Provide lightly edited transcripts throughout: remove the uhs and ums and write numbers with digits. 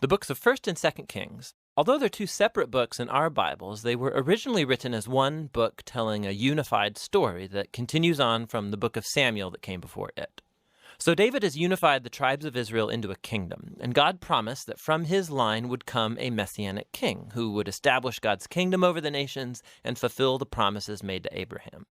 The books of 1st and 2nd Kings. Although they're two separate books in our Bibles, they were originally written as one book telling a unified story that continues on from the book of Samuel that came before it. So David has unified the tribes of Israel into a kingdom, and God promised that from his line would come a messianic king who would establish God's kingdom over the nations and fulfill the promises made to Abraham.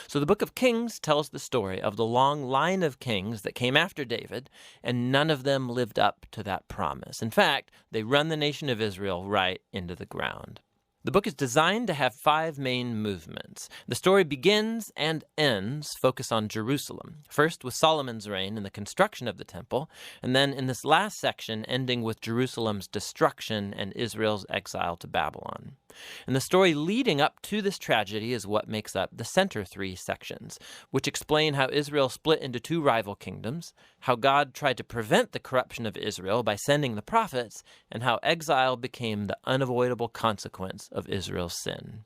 So the book of Kings tells the story of the long line of kings that came after David, and none of them lived up to that promise. In fact, they run the nation of Israel right into the ground. The book is designed to have 5 main movements. The story begins and ends focus on Jerusalem, first with Solomon's reign and the construction of the temple, and then in this last section ending with Jerusalem's destruction and Israel's exile to Babylon. And the story leading up to this tragedy is what makes up the center 3 sections, which explain how Israel split into 2 rival kingdoms, how God tried to prevent the corruption of Israel by sending the prophets, and how exile became the unavoidable consequence of Israel's sin.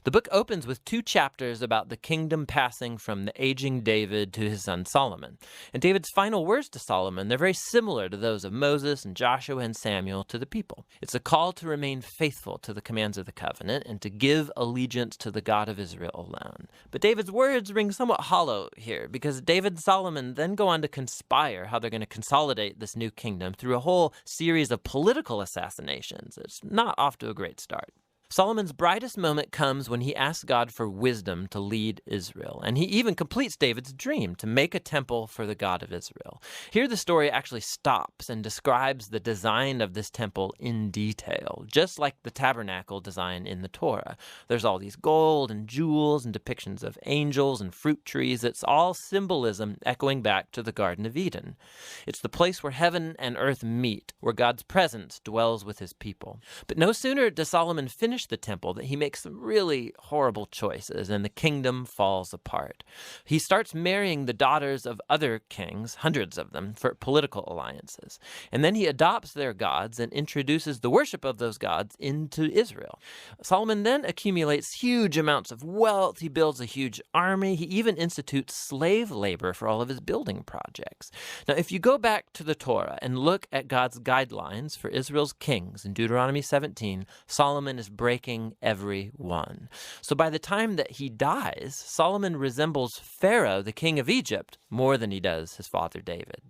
The book opens with 2 chapters about the kingdom passing from the aging David to his son Solomon. And David's final words to Solomon, they're very similar to those of Moses and Joshua and Samuel to the people. It's a call to remain faithful to the commands of the covenant and to give allegiance to the God of Israel alone. But David's words ring somewhat hollow here because David and Solomon then go on to conspire how they're going to consolidate this new kingdom through a whole series of political assassinations. It's not off to a great start. Solomon's brightest moment comes when he asks God for wisdom to lead Israel, and he even completes David's dream to make a temple for the God of Israel. Here the story actually stops and describes the design of this temple in detail, just like the tabernacle design in the Torah. There's all these gold and jewels and depictions of angels and fruit trees. It's all symbolism echoing back to the Garden of Eden. It's the place where heaven and earth meet, where God's presence dwells with his people. But no sooner does Solomon finish the temple that he makes some really horrible choices and the kingdom falls apart. He starts marrying the daughters of other kings, hundreds of them, for political alliances. And then he adopts their gods and introduces the worship of those gods into Israel. Solomon then accumulates huge amounts of wealth. He builds a huge army. He even institutes slave labor for all of his building projects. Now, if you go back to the Torah and look at God's guidelines for Israel's kings in Deuteronomy 17, Solomon is breaking every one. So by the time that he dies, Solomon resembles Pharaoh, the king of Egypt, more than he does his father David.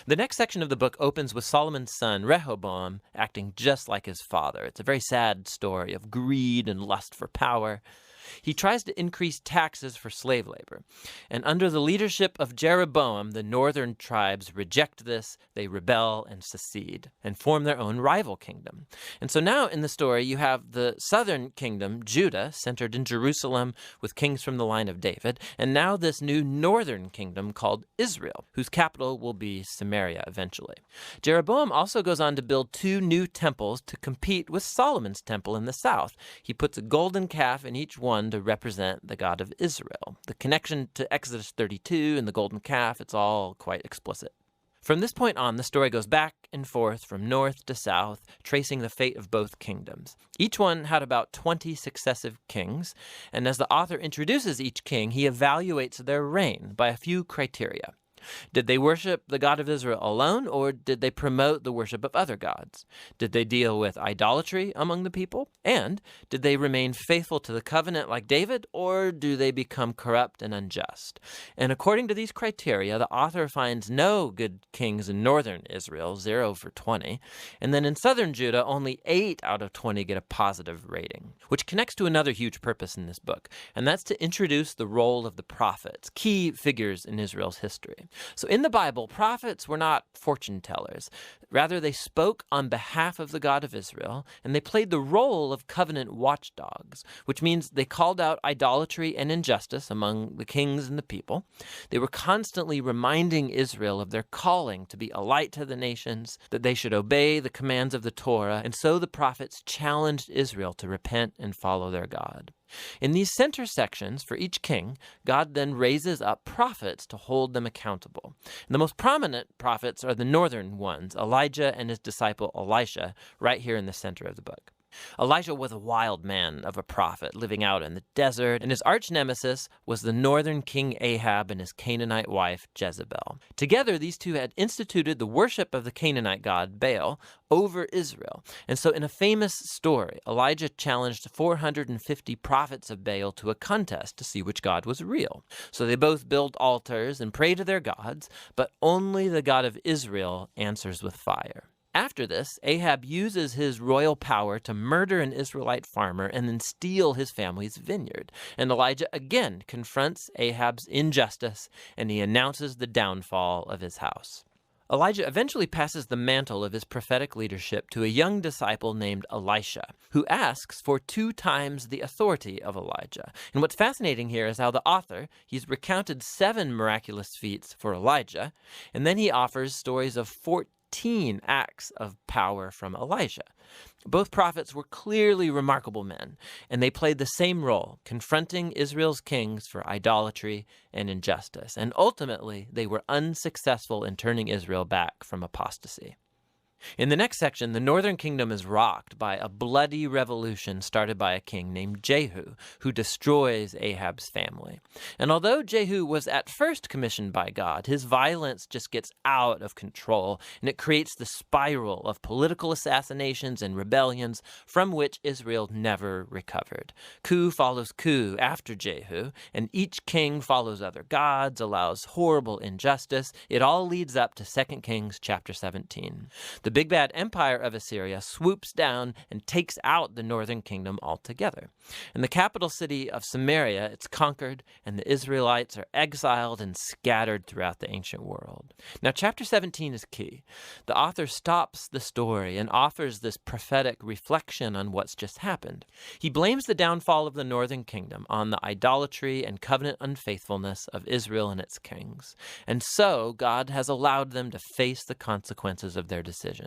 The next section of the book opens with Solomon's son, Rehoboam, acting just like his father. It's a very sad story of greed and lust for power. He tries to increase taxes for slave labor. And under the leadership of Jeroboam, the northern tribes reject this, they rebel and secede, and form their own rival kingdom. And so now in the story, you have the southern kingdom, Judah, centered in Jerusalem with kings from the line of David, and now this new northern kingdom called Israel, whose capital will be Samaria eventually. Jeroboam also goes on to build 2 new temples to compete with Solomon's temple in the south. He puts a golden calf in each one to represent the God of Israel. The connection to Exodus 32 and the golden calf, it's all quite explicit. From this point on, the story goes back and forth from north to south, tracing the fate of both kingdoms. Each one had about 20 successive kings, and as the author introduces each king, he evaluates their reign by a few criteria. Did they worship the God of Israel alone, or did they promote the worship of other gods? Did they deal with idolatry among the people? And did they remain faithful to the covenant like David, or do they become corrupt and unjust? And according to these criteria, the author finds no good kings in northern Israel, 0 for 20. And then in southern Judah, only 8 out of 20 get a positive rating, which connects to another huge purpose in this book, and that's to introduce the role of the prophets, key figures in Israel's history. So in the Bible, prophets were not fortune tellers. Rather, they spoke on behalf of the God of Israel, and they played the role of covenant watchdogs, which means they called out idolatry and injustice among the kings and the people. They were constantly reminding Israel of their calling to be a light to the nations, that they should obey the commands of the Torah, and so the prophets challenged Israel to repent and follow their God. In these center sections for each king, God then raises up prophets to hold them accountable. And the most prominent prophets are the northern ones, Elijah and his disciple Elisha, right here in the center of the book. Elijah was a wild man of a prophet living out in the desert, and his arch nemesis was the northern king Ahab and his Canaanite wife Jezebel. Together, these two had instituted the worship of the Canaanite god Baal over Israel. And so in a famous story, Elijah challenged 450 prophets of Baal to a contest to see which god was real. So they both build altars and pray to their gods, but only the God of Israel answers with fire. After this, Ahab uses his royal power to murder an Israelite farmer and then steal his family's vineyard. And Elijah again confronts Ahab's injustice, and he announces the downfall of his house. Elijah eventually passes the mantle of his prophetic leadership to a young disciple named Elisha, who asks for 2 times the authority of Elijah. And what's fascinating here is how the author, he's recounted 7 miraculous feats for Elijah, and then he offers stories of 14 acts of power from Elisha. Both prophets were clearly remarkable men, and they played the same role, confronting Israel's kings for idolatry and injustice. And ultimately, they were unsuccessful in turning Israel back from apostasy. In the next section, the northern kingdom is rocked by a bloody revolution started by a king named Jehu, who destroys Ahab's family. And although Jehu was at first commissioned by God, his violence just gets out of control, and it creates the spiral of political assassinations and rebellions from which Israel never recovered. Coup follows coup after Jehu, and each king follows other gods, allows horrible injustice. It all leads up to 2 Kings chapter 17. The big bad empire of Assyria swoops down and takes out the northern kingdom altogether. In the capital city of Samaria, it's conquered, and the Israelites are exiled and scattered throughout the ancient world. Now, chapter 17 is key. The author stops the story and offers this prophetic reflection on what's just happened. He blames the downfall of the northern kingdom on the idolatry and covenant unfaithfulness of Israel and its kings. And so, God has allowed them to face the consequences of their decisions.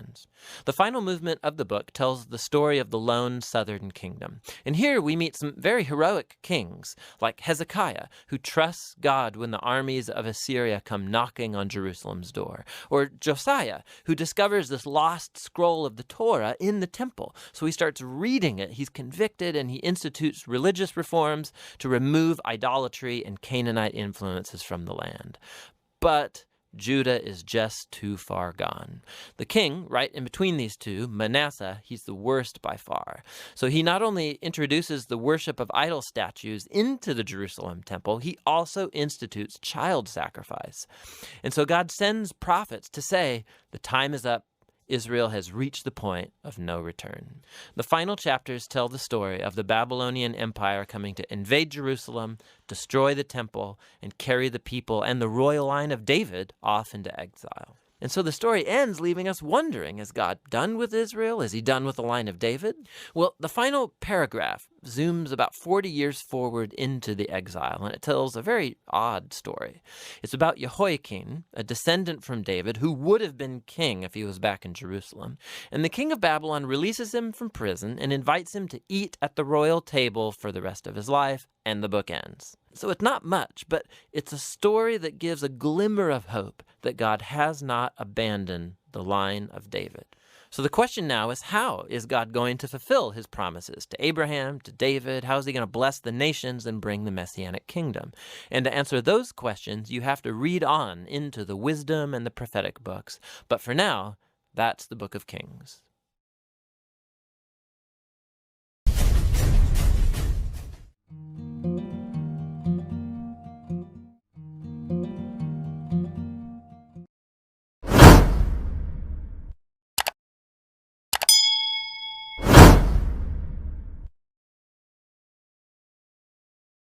The final movement of the book tells the story of the lone southern kingdom. And here we meet some very heroic kings, like Hezekiah, who trusts God when the armies of Assyria come knocking on Jerusalem's door, or Josiah, who discovers this lost scroll of the Torah in the temple. So he starts reading it, he's convicted, and he institutes religious reforms to remove idolatry and Canaanite influences from the land. But Judah is just too far gone. The king, right in between these two, Manasseh, he's the worst by far. So he not only introduces the worship of idol statues into the Jerusalem temple, he also institutes child sacrifice. And so God sends prophets to say, the time is up. Israel has reached the point of no return. The final chapters tell the story of the Babylonian Empire coming to invade Jerusalem, destroy the temple, and carry the people and the royal line of David off into exile. And so the story ends leaving us wondering, is God done with Israel? Is he done with the line of David? Well, the final paragraph zooms about 40 years forward into the exile, and it tells a very odd story. It's about Jehoiakim, a descendant from David, who would have been king if he was back in Jerusalem. And the king of Babylon releases him from prison and invites him to eat at the royal table for the rest of his life, and the book ends. So it's not much, but it's a story that gives a glimmer of hope that God has not abandoned the line of David. So the question now is, how is God going to fulfill his promises to Abraham, to David? How is he going to bless the nations and bring the Messianic kingdom? And to answer those questions, you have to read on into the wisdom and the prophetic books. But for now, that's the book of Kings.